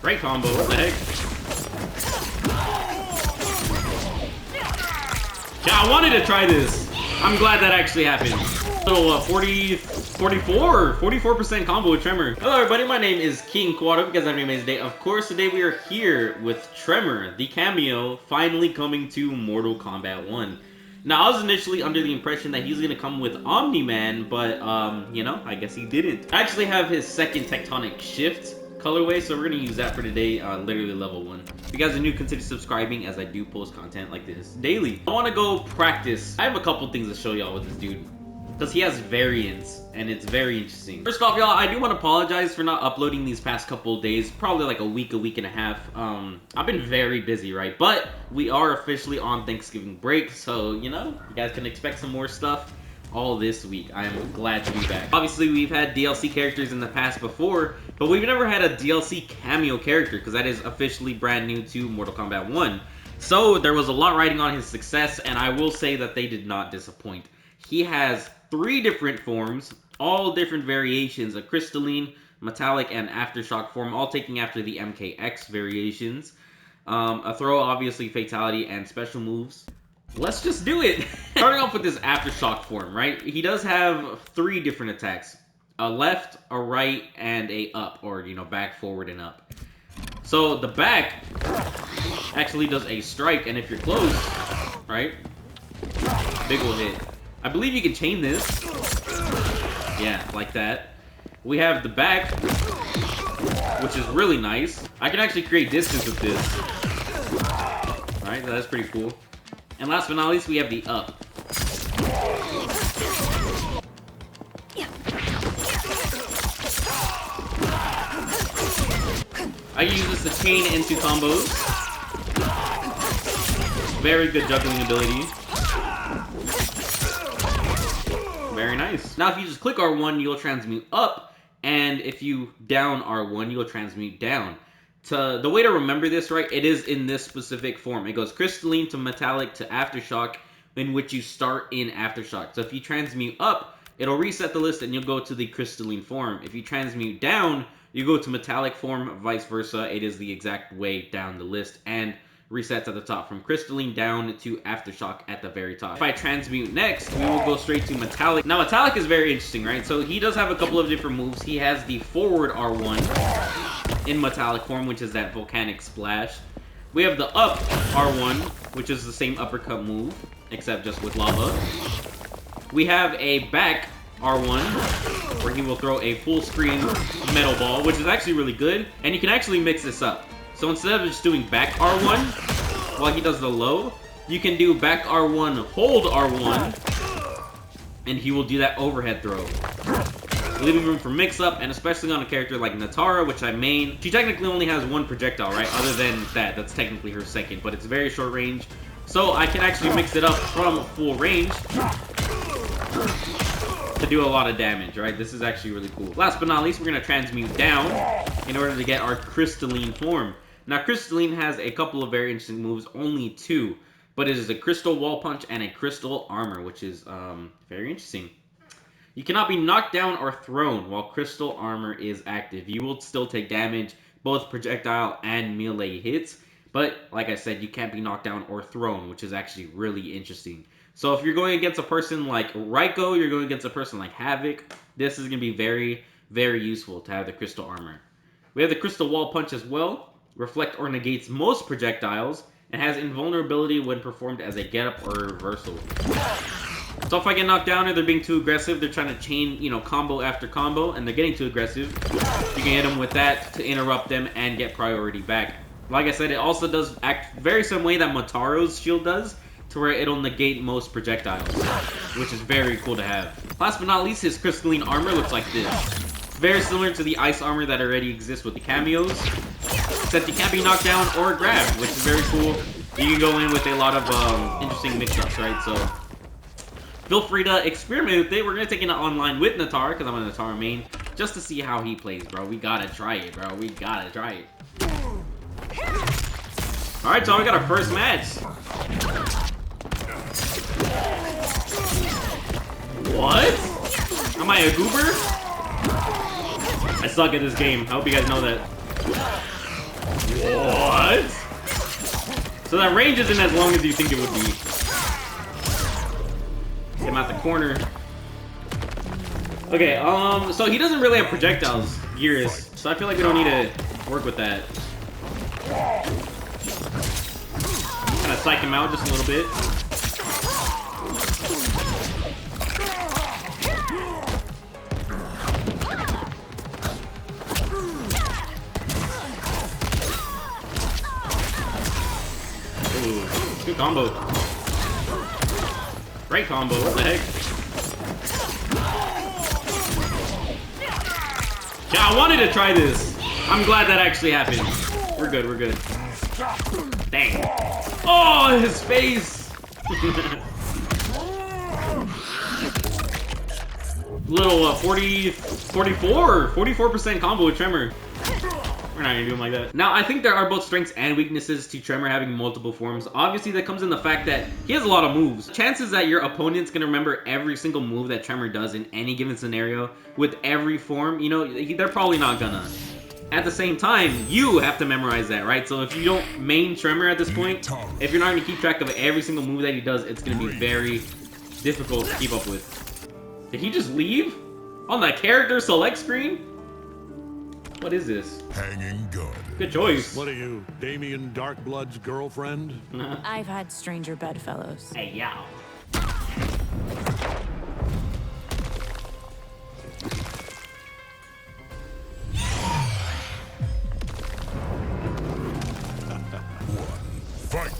Great combo, what the heck? Yeah, I wanted to try this. I'm glad that actually happened. So, 44% combo with Tremor. Hello everybody, my name is King Quad. Hope you guys have an amazing day. Of course, today we are here with Tremor, the cameo, finally coming to Mortal Kombat 1. Now, I was initially under the impression that he's gonna come with Omni-Man, but, you know, I guess he didn't. I actually have his second Tectonic Shift colorway, so we're gonna use that for today, literally level 1. If you guys are new, consider subscribing as I do post content like this daily. I wanna go practice. I have a couple things to show y'all with this dude, because he has variants, and it's very interesting. First off, y'all, I do want to apologize for not uploading these past couple days, probably like a week and a half. I've been very busy, right? But we are officially on Thanksgiving break, so, you know, you guys can expect some more stuff all this week. I am glad to be back. Obviously, we've had DLC characters in the past before, but we've never had a DLC Kameo character, because that is officially brand new to Mortal Kombat 1. So, there was a lot riding on his success, and I will say that they did not disappoint. He has 3 different forms, all different variations, a crystalline, metallic, and aftershock form, all taking after the MKX variations. A throw, obviously, fatality, and special moves. Let's just do it! Starting off with this aftershock form, right? He does have 3 different attacks. A left, a right, and a up, or, you know, back, forward, and up. So, the back actually does a strike, and if you're close, right? Big ol' hit. I believe you can chain this. Yeah, like that. We have the back, which is really nice. I can actually create distance with this. Alright, so that's pretty cool. And last but not least, we have the up. I use this to chain into combos. Very good juggling ability. Very nice. Now, if you just click R1, you'll transmute up, and if you down R1, you'll transmute down. The way to remember this, right, it is in this specific form. It goes crystalline to metallic to aftershock, in which you start in aftershock. So if you transmute up, it'll reset the list, and you'll go to the crystalline form. If you transmute down, you go to metallic form, vice versa. It is the exact way down the list, and resets at the top from crystalline down to aftershock at the very top. If I transmute next, we will go straight to metallic. Now, metallic is very interesting, right? So he does have a couple of different moves. He has the forward R1 in metallic form, which is that volcanic splash. We have the up R1, which is the same uppercut move, except just with lava. We have a back R1, where he will throw a full screen metal ball, which is actually really good. And you can actually mix this up. So instead of just doing back R1 while he does the low, you can do back R1, hold R1, and he will do that overhead throw, leaving room for mix-up, and especially on a character like Nitara, which I main. She technically only has 1 projectile, right? Other than that, that's technically her second, but it's very short range. So I can actually mix it up from full range to do a lot of damage, right? This is actually really cool. Last but not least, we're going to transmute down in order to get our crystalline form. Now, crystalline has a couple of very interesting moves, only 2, but it is a crystal wall punch and a crystal armor, which is very interesting. You cannot be knocked down or thrown while crystal armor is active. You will still take damage, both projectile and melee hits, but like I said, you can't be knocked down or thrown, which is actually really interesting. So if you're going against a person like Raiko, you're going against a person like Havoc, this is going to be very, very useful to have the crystal armor. We have the crystal wall punch as well. Reflect or negates most projectiles, and has invulnerability when performed as a get-up or reversal. So if I get knocked down or they're being too aggressive, they're trying to chain, you know, combo after combo, and they're getting too aggressive, you can hit them with that to interrupt them and get priority back. Like I said, it also does act very same way that Motaro's shield does, to where it'll negate most projectiles, which is very cool to have. Last but not least, his crystalline armor looks like this. Very similar to the ice armor that already exists with the cameos, except you can't be knocked down or grabbed, which is very cool. You can go in with a lot of interesting mix-ups, right? So feel free to experiment with it. We're going to take it online with Nitara, because I'm a Nitara main, just to see how he plays, bro. We gotta try it, bro. We gotta try it. Alright, so we got our first match. What? Am I a goober? I suck at this game. I hope you guys know that. What? So that range isn't as long as you think it would be. Get him out the corner. Okay, so he doesn't really have projectiles, Gears, so I feel like we don't need to work with that. Kind of psych him out just a little bit. Ooh, good combo. Great combo, what the heck? Yeah, I wanted to try this. I'm glad that actually happened. We're good, we're good. Dang. Oh, his face! Little 44% combo with Tremor. We're not gonna do him like that. Now, I think there are both strengths and weaknesses to Tremor having multiple forms. Obviously, that comes in the fact that he has a lot of moves. Chances that your opponent's gonna remember every single move that Tremor does in any given scenario with every form, you know, they're probably not gonna. At the same time, you have to memorize that, right? So if you don't main Tremor at this point, if you're not gonna keep track of every single move that he does, it's gonna be very difficult to keep up with. Did he just leave? On the character select screen? What is this? Hanging good. Good choice. What are you, Damien Darkblood's girlfriend? I've had stranger bedfellows. Hey, yow. Fight.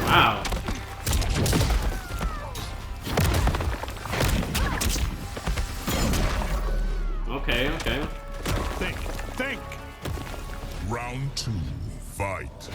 Wow. Okay, okay. Think! Round 2. Fight.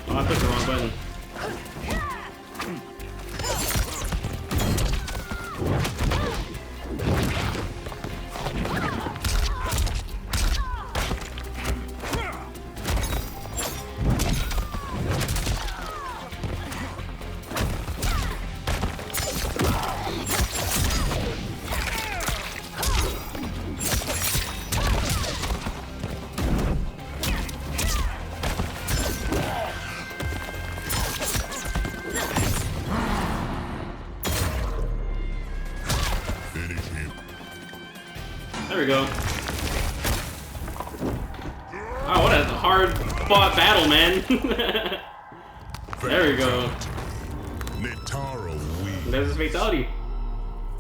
Oh, I clicked the wrong button. There we go. Oh, what a hard-fought battle, man. There we go. Nitara wins. There's his fatality.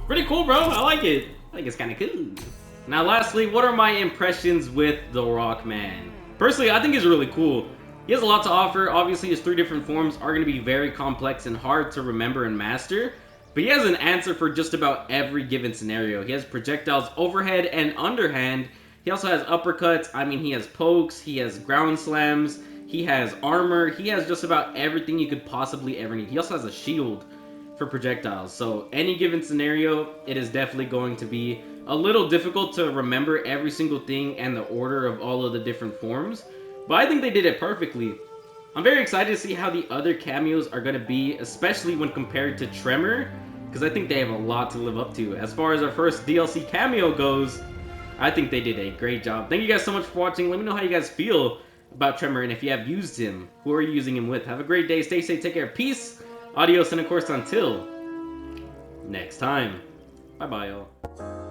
Pretty cool, bro. I like it. I think it's kind of cool. Now, lastly, what are my impressions with the Rock Man? Personally, I think he's really cool. He has a lot to offer. Obviously, his 3 different forms are going to be very complex and hard to remember and master. But he has an answer for just about every given scenario. He has projectiles overhead and underhand. He also has uppercuts. I mean, he has pokes. He has ground slams. He has armor. He has just about everything you could possibly ever need. He also has a shield for projectiles. So any given scenario, it is definitely going to be a little difficult to remember every single thing and the order of all of the different forms. But I think they did it perfectly. I'm very excited to see how the other cameos are going to be, especially when compared to Tremor, because I think they have a lot to live up to. As far as our first DLC cameo goes, I think they did a great job. Thank you guys so much for watching. Let me know how you guys feel about Tremor, and if you have used him, who are you using him with? Have a great day, stay safe, take care, peace, adios, and of course, until next time. Bye-bye, y'all.